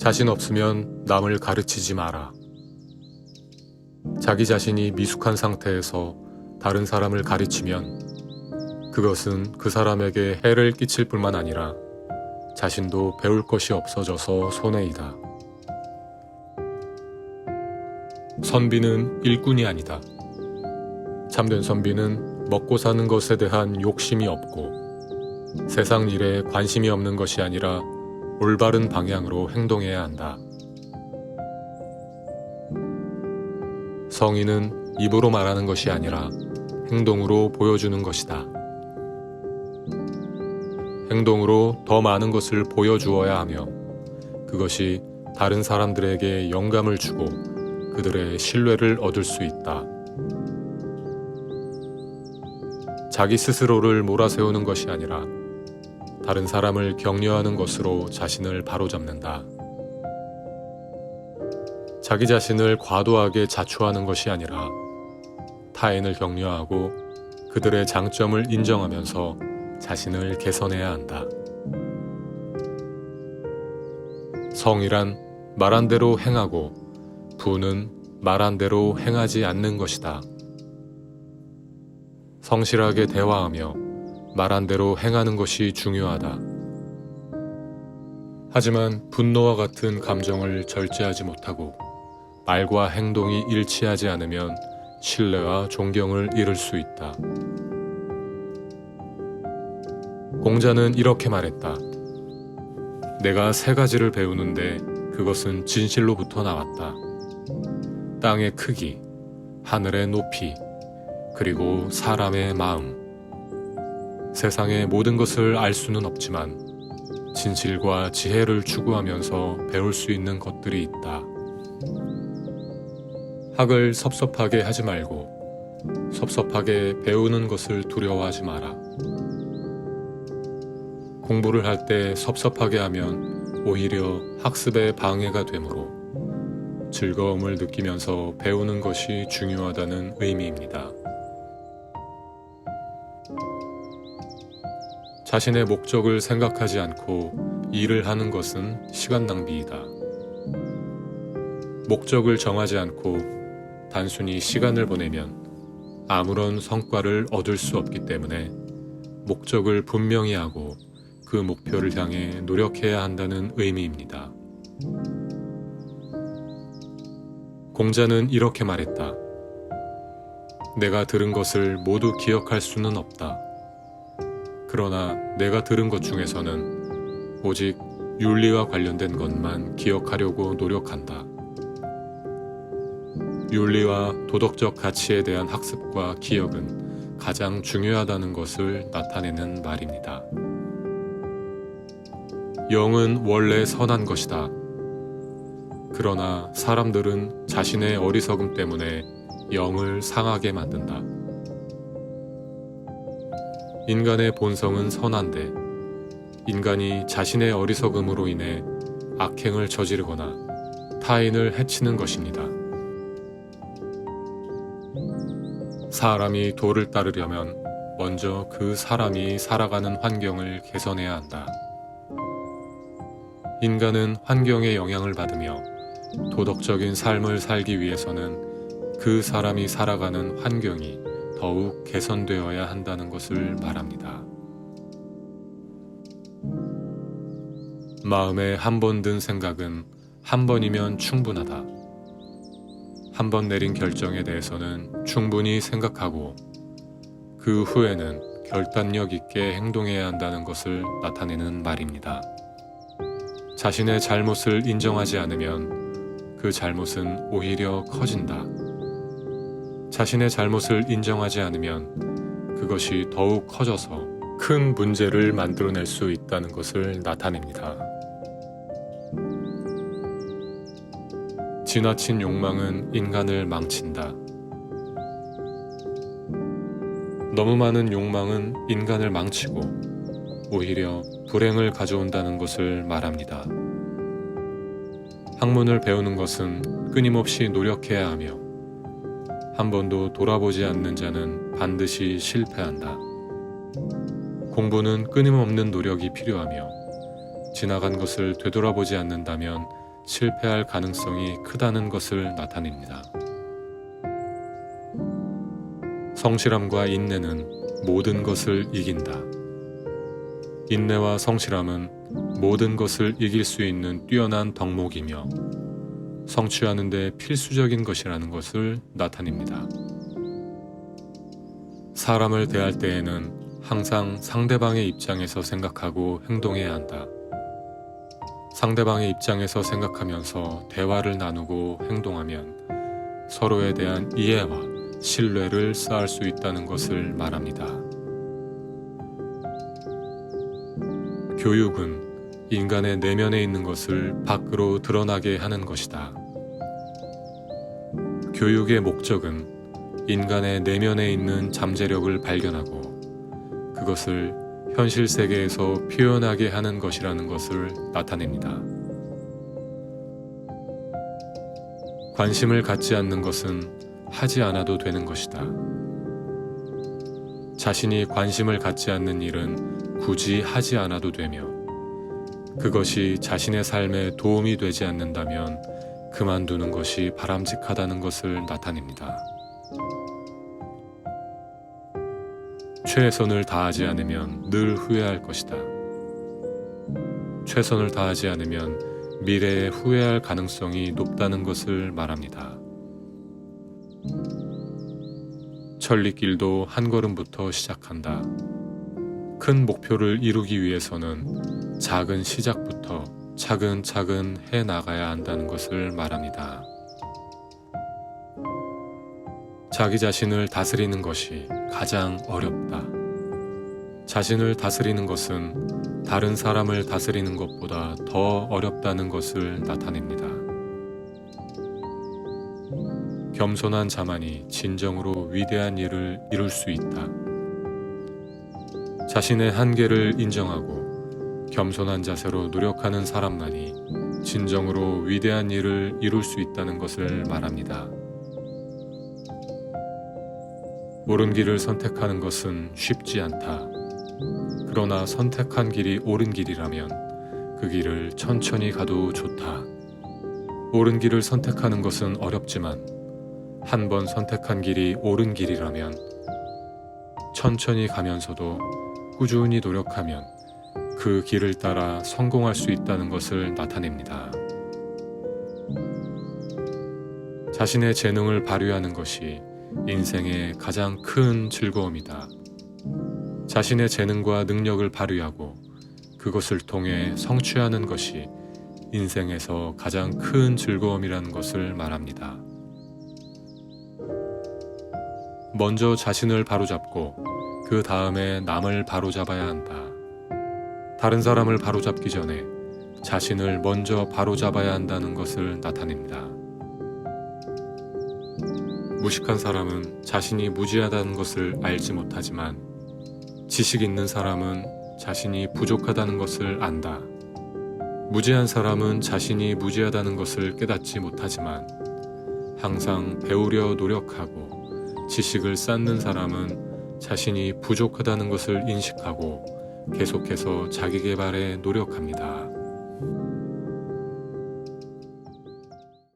자신 없으면 남을 가르치지 마라. 자기 자신이 미숙한 상태에서 다른 사람을 가르치면 그것은 그 사람에게 해를 끼칠 뿐만 아니라 자신도 배울 것이 없어져서 손해이다. 선비는 일꾼이 아니다. 참된 선비는 먹고 사는 것에 대한 욕심이 없고 세상 일에 관심이 없는 것이 아니라 올바른 방향으로 행동해야 한다. 성의는 입으로 말하는 것이 아니라 행동으로 보여주는 것이다. 행동으로 더 많은 것을 보여주어야 하며 그것이 다른 사람들에게 영감을 주고 그들의 신뢰를 얻을 수 있다. 자기 스스로를 몰아세우는 것이 아니라 다른 사람을 격려하는 것으로 자신을 바로잡는다. 자기 자신을 과도하게 자초하는 것이 아니라 타인을 격려하고 그들의 장점을 인정하면서 자신을 개선해야 한다. 성이란 말한 대로 행하고 부는 말한 대로 행하지 않는 것이다. 성실하게 대화하며 말한 대로 행하는 것이 중요하다. 하지만 분노와 같은 감정을 절제하지 못하고 말과 행동이 일치하지 않으면 신뢰와 존경을 잃을 수 있다. 공자는 이렇게 말했다. 내가 3가지를 배우는데 그것은 진실로부터 나왔다. 땅의 크기, 하늘의 높이, 그리고 사람의 마음. 세상의 모든 것을 알 수는 없지만 진실과 지혜를 추구하면서 배울 수 있는 것들이 있다. 학을 섭섭하게 하지 말고 섭섭하게 배우는 것을 두려워하지 마라. 공부를 할 때 섭섭하게 하면 오히려 학습에 방해가 되므로 즐거움을 느끼면서 배우는 것이 중요하다는 의미입니다. 자신의 목적을 생각하지 않고 일을 하는 것은 시간 낭비이다. 목적을 정하지 않고 단순히 시간을 보내면 아무런 성과를 얻을 수 없기 때문에 목적을 분명히 하고 그 목표를 향해 노력해야 한다는 의미입니다. 공자는 이렇게 말했다. 내가 들은 것을 모두 기억할 수는 없다. 그러나 내가 들은 것 중에서는 오직 윤리와 관련된 것만 기억하려고 노력한다. 윤리와 도덕적 가치에 대한 학습과 기억은 가장 중요하다는 것을 나타내는 말입니다. 영은 원래 선한 것이다. 그러나 사람들은 자신의 어리석음 때문에 영을 상하게 만든다. 인간의 본성은 선한데 인간이 자신의 어리석음으로 인해 악행을 저지르거나 타인을 해치는 것입니다. 사람이 도를 따르려면 먼저 그 사람이 살아가는 환경을 개선해야 한다. 인간은 환경의 영향을 받으며 도덕적인 삶을 살기 위해서는 그 사람이 살아가는 환경이 더욱 개선되어야 한다는 것을 말합니다. 마음에 한 번 든 생각은 한 번이면 충분하다. 한 번 내린 결정에 대해서는 충분히 생각하고 그 후에는 결단력 있게 행동해야 한다는 것을 나타내는 말입니다. 자신의 잘못을 인정하지 않으면 그 잘못은 오히려 커진다. 자신의 잘못을 인정하지 않으면 그것이 더욱 커져서 큰 문제를 만들어낼 수 있다는 것을 나타냅니다. 지나친 욕망은 인간을 망친다. 너무 많은 욕망은 인간을 망치고 오히려 불행을 가져온다는 것을 말합니다. 학문을 배우는 것은 끊임없이 노력해야 하며 한 번도 돌아보지 않는 자는 반드시 실패한다. 공부는 끊임없는 노력이 필요하며 지나간 것을 되돌아보지 않는다면 실패할 가능성이 크다는 것을 나타냅니다. 성실함과 인내는 모든 것을 이긴다. 인내와 성실함은 모든 것을 이길 수 있는 뛰어난 덕목이며 성취하는 데 필수적인 것이라는 것을 나타냅니다. 사람을 대할 때에는 항상 상대방의 입장에서 생각하고 행동해야 한다. 상대방의 입장에서 생각하면서 대화를 나누고 행동하면 서로에 대한 이해와 신뢰를 쌓을 수 있다는 것을 말합니다. 교육은 인간의 내면에 있는 것을 밖으로 드러나게 하는 것이다. 교육의 목적은 인간의 내면에 있는 잠재력을 발견하고 그것을 현실 세계에서 표현하게 하는 것이라는 것을 나타냅니다. 관심을 갖지 않는 것은 하지 않아도 되는 것이다. 자신이 관심을 갖지 않는 일은 굳이 하지 않아도 되며 그것이 자신의 삶에 도움이 되지 않는다면 그만두는 것이 바람직하다는 것을 나타냅니다. 최선을 다하지 않으면 늘 후회할 것이다. 최선을 다하지 않으면 미래에 후회할 가능성이 높다는 것을 말합니다. 천리길도 한 걸음부터 시작한다. 큰 목표를 이루기 위해서는 작은 시작부터 차근차근 해 나가야 한다는 것을 말합니다. 자기 자신을 다스리는 것이 가장 어렵다. 자신을 다스리는 것은 다른 사람을 다스리는 것보다 더 어렵다는 것을 나타냅니다. 겸손한 자만이 진정으로 위대한 일을 이룰 수 있다. 자신의 한계를 인정하고 겸손한 자세로 노력하는 사람만이 진정으로 위대한 일을 이룰 수 있다는 것을 말합니다. 옳은 길을 선택하는 것은 쉽지 않다. 그러나 선택한 길이 옳은 길이라면 그 길을 천천히 가도 좋다. 옳은 길을 선택하는 것은 어렵지만 한 번 선택한 길이 옳은 길이라면 천천히 가면서도 꾸준히 노력하면 그 길을 따라 성공할 수 있다는 것을 나타냅니다. 자신의 재능을 발휘하는 것이 인생의 가장 큰 즐거움이다. 자신의 재능과 능력을 발휘하고 그것을 통해 성취하는 것이 인생에서 가장 큰 즐거움이라는 것을 말합니다. 먼저 자신을 바로잡고 그 다음에 남을 바로잡아야 한다. 다른 사람을 바로잡기 전에 자신을 먼저 바로잡아야 한다는 것을 나타냅니다. 무식한 사람은 자신이 무지하다는 것을 알지 못하지만 지식 있는 사람은 자신이 부족하다는 것을 안다. 무지한 사람은 자신이 무지하다는 것을 깨닫지 못하지만 항상 배우려 노력하고 지식을 쌓는 사람은 자신이 부족하다는 것을 인식하고 계속해서 자기 개발에 노력합니다.